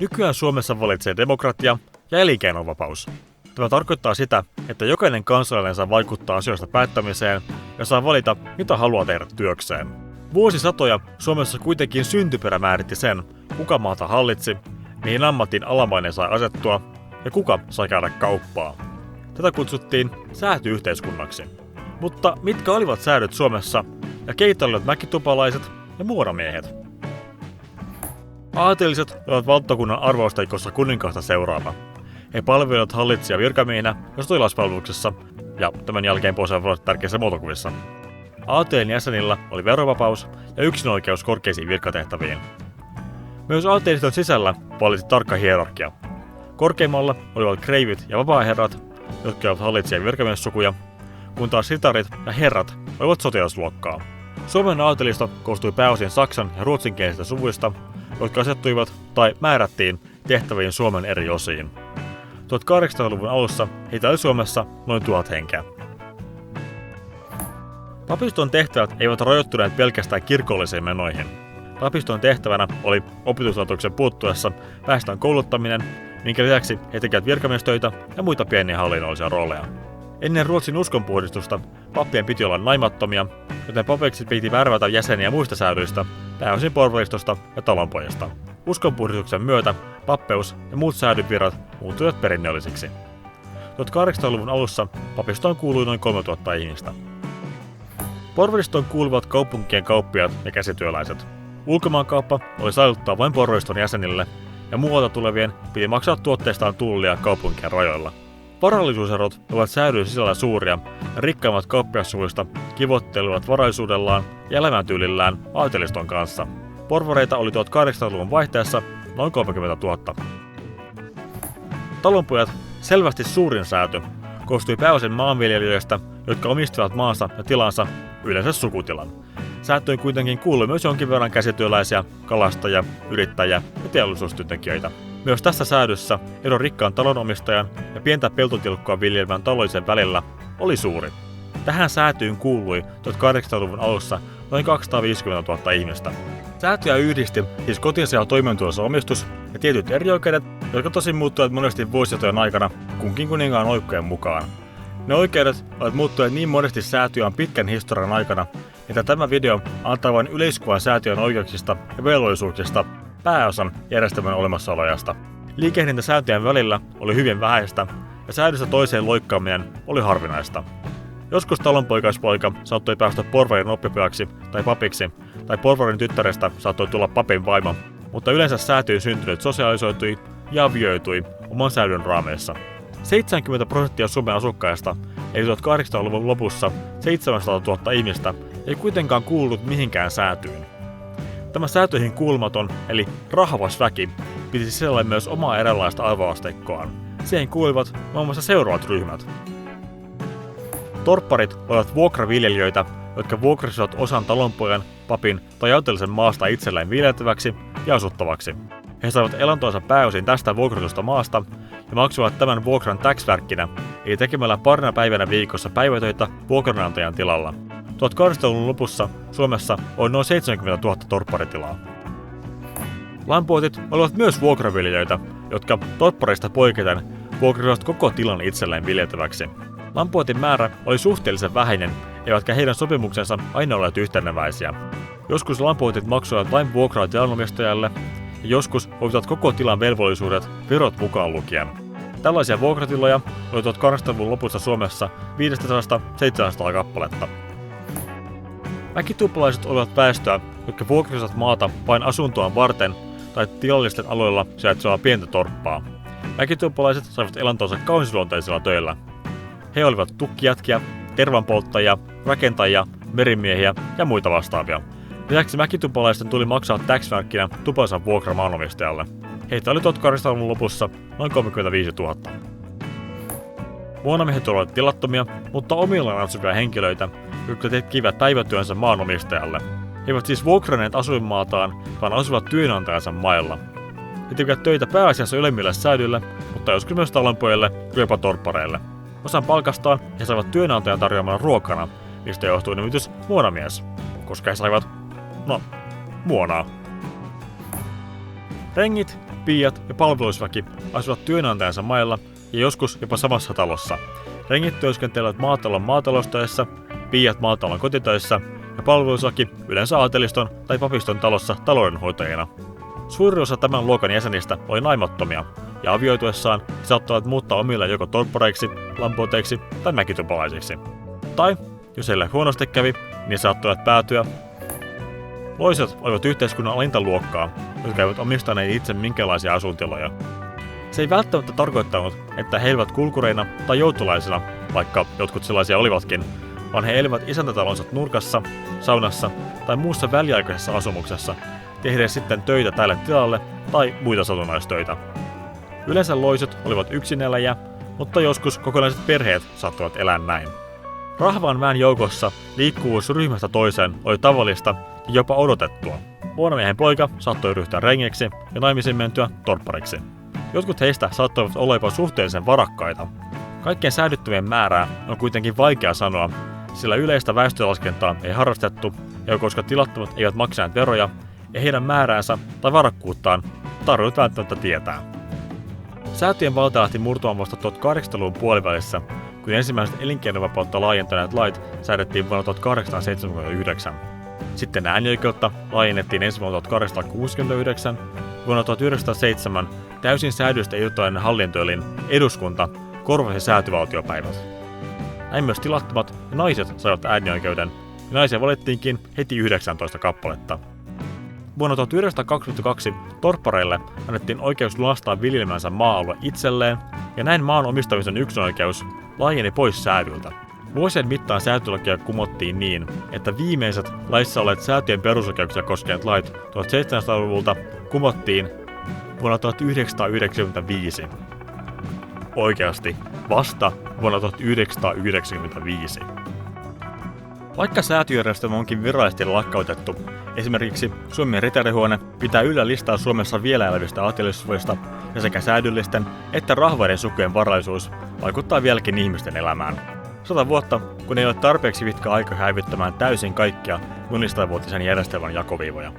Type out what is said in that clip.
Nykyään Suomessa valitsee demokratia ja elinkeinovapaus. Tämä tarkoittaa sitä, että jokainen kansalainen saa vaikuttaa asioista päättämiseen ja saa valita, mitä haluaa tehdä työkseen. Vuosisatoja Suomessa kuitenkin syntyperä määritti sen, kuka maata hallitsi, mihin ammattiin alamainen sai asettua ja kuka sai käydä kauppaa. Tätä kutsuttiin sääty-yhteiskunnaksi. Mutta mitkä olivat säädöt Suomessa ja keitä olivat mäkitupalaiset ja muonamiehet? Aateliset olivat valtakunnan arvoosteikossa kuninkaasta seuraava. He palvelivat hallitsija virkamiehinä ja sotilaspalveluksessa ja tämän jälkeen poseerasivat tärkeissä muotokuvissa. Aatelin jäsenillä oli verovapaus ja yksinoikeus korkeisiin virkatehtäviin. Myös aateliston sisällä valitsi tarkka hierarkia. Korkeimmalla olivat kreivit ja vapaaherrat, jotka olivat hallitsijan virkamiessukuja, kun taas ritarit ja herrat olivat sotilasluokkaa. Suomen aatelisto koostui pääosin saksan ja ruotsinkielisistä suvuista, jotka asettuivat tai määrättiin tehtäviin Suomen eri osiin. 1800-luvun alussa heitä oli Suomessa noin 1000 henkeä. Papiston tehtävät eivät rajoittuneet pelkästään kirkollisiin menoihin. Papiston tehtävänä oli opetuslaitoksen puuttuessa väestön kouluttaminen, minkä lisäksi he tekivät virkamiestöitä ja muita pieniä hallinnollisia rooleja. Ennen Ruotsin uskonpuhdistusta pappien piti olla naimattomia, joten papeiksi piti värvätä jäseniä muista säädyistä, pääosin porvaristosta ja talonpojista. Uskonpuhdistuksen myötä pappeus ja muut säädyvirrat muuttuivat perinnöllisiksi. 1800-luvun alussa papistoon kuului noin 3000 ihmistä. Porvaristoon kuuluvat kaupunkien kauppiaat ja käsityöläiset. Ulkomaankauppa oli säilyttää vain porvariston jäsenille, ja muualta tulevien piti maksaa tuotteistaan tullia kaupunkien rajoilla. Varallisuuserot ovat säädyn sisällä suuria, ja rikkaimmat kauppiassuvuista kivottelivat varaisuudellaan ja elämäntyylillään aateliston kanssa. Porvareita oli 1800-luvun vaihteessa noin 30 000. Talonpojat, selvästi suurin sääty, koostui pääosin maanviljelijöistä, jotka omistivat maansa ja tilansa, yleensä sukutilan. Säätöön kuitenkin kuului myös jonkin verran käsityöläisiä, kalastajia, yrittäjiä ja teollisuustyöntekijöitä. Myös tässä säädyssä ero rikkaan talonomistajan ja pientä peltotilkkoa viljelevän talollisen välillä oli suuri. Tähän säätyyn kuului 1800-luvun alussa noin 250 000 ihmistä. Säätyjä yhdisti siis kotinsa ja toimeentulonsa omistus ja tietyt erioikeudet, jotka tosin muuttuivat monesti vuosisatojen aikana kunkin kuninkaan oikkojen mukaan. Ne oikeudet ovat muuttuneet niin monesti säätyjään pitkän historian aikana, että tämä video antaa vain yleiskuvan säätiön oikeuksista ja velvollisuuksista pääosan järjestelmän olemassaolojasta. Liikehdintä säätiön välillä oli hyvin vähäistä ja säädystä toiseen loikkaaminen oli harvinaista. Joskus talonpoikaispoika saattoi päästä porvarin oppipojaksi tai papiksi, tai porvarin tyttärestä saattoi tulla papin vaimo, mutta yleensä säätyyn syntynyt sosialisoitui ja avioitui oman säädyn raameissa. 70% Suomen asukkaista, eli 1800-luvun lopussa 700 000 ihmistä, ei kuitenkaan kuulunut mihinkään säätyyn. Tämä säätyihin kuulumaton, eli rahvas väki, piti sisällä myös omaa erilaista arvoasteikkoaan. Siihen kuuluvat muun muassa seuraavat ryhmät. Torpparit olivat vuokraviljelijöitä, jotka vuokrasivat osan talonpojan, papin tai aatelisen maasta itselleen viljeltäväksi ja asuttavaksi. He saivat elantonsa pääosin tästä vuokratusta maasta ja maksuivat tämän vuokran tax-värkkinä, eli tekemällä parina päivänä viikossa päivätöitä vuokranantajan tilalla. 1800-luvun lopussa Suomessa on noin 70 000 torpparitilaa. Lampuotit olivat myös vuokraviljelijöitä, jotka torppareista poiketen vuokrasivat koko tilan itselleen viljeltäväksi. Lampuotin määrä oli suhteellisen vähäinen, eivätkä heidän sopimuksensa aina olleet yhteneväisiä. Joskus lampuotit maksoivat vain vuokraa tilanomistajalle, ja joskus hoitivat koko tilan velvollisuudet verot mukaan lukien. Tällaisia vuokratiloja oli 1800-luvun lopussa Suomessa 500-700 kappaletta. Mäkitupalaiset olivat väestöä, jotka vuokrasivat maata vain asuntoaan varten tai tilallisten aloilla sijaitsevaa pientä torppaa. Mäkitupalaiset saivat elantonsa kaunisluonteisilla töillä. He olivat tukkijätkiä, tervanpolttajia, rakentajia, merimiehiä ja muita vastaavia. Lisäksi mäkitupalaisten tuli maksaa tax-värkkinä tupansa vuokra maanomistajalle. Heitä oli 1800-luvun lopussa noin 35 000. Muonamiehet olivat tilattomia, mutta omillaan asuvia henkilöitä, jotka tekivät päivätyönsä maanomistajalle. He eivät siis vuokranneet asuinmaataan, vaan asuivat työnantajansa mailla. He tekivät töitä pääasiassa ylemmille säädyille, mutta joskus myös talonpojille ja jopa torppareille. Osan palkastaan he saivat työnantajan tarjoamalla ruokana, mistä johtui nimitys muonamies, koska he saivat, muonaa. Rengit piiat ja palvelusväki asuvat työnantajansa mailla ja joskus jopa samassa talossa. Rengit työskentelevät maatalon maataloustöissä, piiat maatalon kotitöissä ja palvelusväki yleensä aateliston tai papiston talossa taloudenhoitajina. Suurin osa tämän luokan jäsenistä oli naimattomia, ja avioituessaan he saattavat muuttaa omille joko torppareiksi, lampuoteiksi tai mäkitupalaisiksi. Tai, jos heille huonosti kävi, niin saattoivat päätyä. Loiset olivat yhteiskunnan alinta luokkaa, jotka eivät omistaneet itse minkälaisia asuintiloja. Se ei välttämättä tarkoittanut, että he elivät kulkureina tai joutulaisina, vaikka jotkut sellaisia olivatkin, vaan he elivät isäntätalonsa nurkassa, saunassa tai muussa väliaikaisessa asumuksessa, tehdään sitten töitä tälle tilalle tai muita satunnaistöitä. Yleensä loiset olivat yksineläjiä, mutta joskus kokonaiset perheet saattavat elää näin. Rahvaan väen joukossa liikkuvuus ryhmästä toiseen oli tavallista ja jopa odotettua. Vuonomiehen poika saattoi ryhtyä rengiksi ja naimisiin mentyä torppariksi. Jotkut heistä saattoivat olla jopa suhteellisen varakkaita. Kaikkien säädyttävien määrää on kuitenkin vaikea sanoa, sillä yleistä väestölaskentaa ei harrastettu, ja koska tilattomat eivät maksaneet veroja, ja heidän määräänsä tai varakkuuttaan tarvinnut välttämättä tietää. Säätyjen valta lähti murtumaan vasta 1800-luvun puolivälissä, kun ensimmäiset elinkeinovapautta laajentaneet lait säädettiin vuonna 1879. Sitten äänioikeutta laajennettiin ensi vuonna 1869, vuonna 1907 täysin säädyistä irtoinen hallintoelin eduskunta korvasi säätyvaltiopäivät. Näin myös tilattomat ja naiset saivat äänioikeuden, ja naisia valittiinkin heti 19 kappaletta. Vuonna 1922 torppareille annettiin oikeus lunastaa viljelemänsä maa-alue itselleen, ja näin maan omistamisen yksinoikeus laajeni pois säädyltä. Vuosien mittaan säätylakia kumottiin niin, että viimeiset laissa olleet säätyjen perusoikeuksia koskeneet lait 1700-luvulta kumottiin vuonna 1995. Oikeasti, vasta vuonna 1995. Vaikka säätyjärjestelmä onkin virallisesti lakkautettu, esimerkiksi Suomen ritarihuone pitää yllä listaa Suomessa vielä elävistä aatelissuvuista, ja sekä säädyllisten että rahvaiden sukujen varallisuus vaikuttaa vieläkin ihmisten elämään. 100 vuotta, kun ei ole tarpeeksi pitkä aika häivyttämään täysin kaikkia 100-vuotisen järjestelmän jakoviivoja.